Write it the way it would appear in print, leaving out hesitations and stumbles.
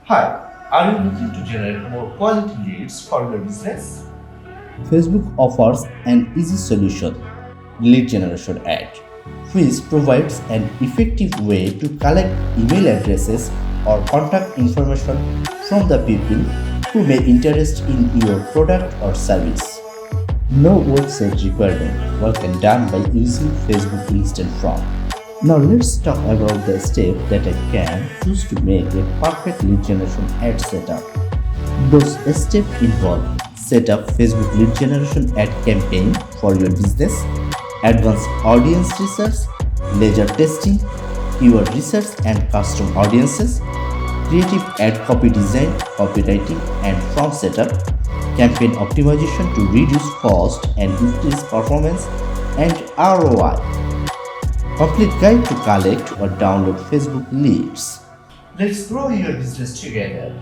Hi, are you looking to generate more quality leads for your business? Facebook offers an easy solution, lead generation ad, which provides an effective way to collect email addresses or contact information from the people who may interest in your product or service. No website requirement, work can done by using Facebook Instant Form. Now let's talk about the step that I can choose to make a perfect lead generation ad setup. Those steps involve set up Facebook lead generation ad campaign for your business, advanced audience research, laser testing, keyword research and custom audiences, creative ad copy design, copywriting and form setup, campaign optimization to reduce cost and increase performance, and ROI. Complete guide to collect or download Facebook leads. Let's grow your business together.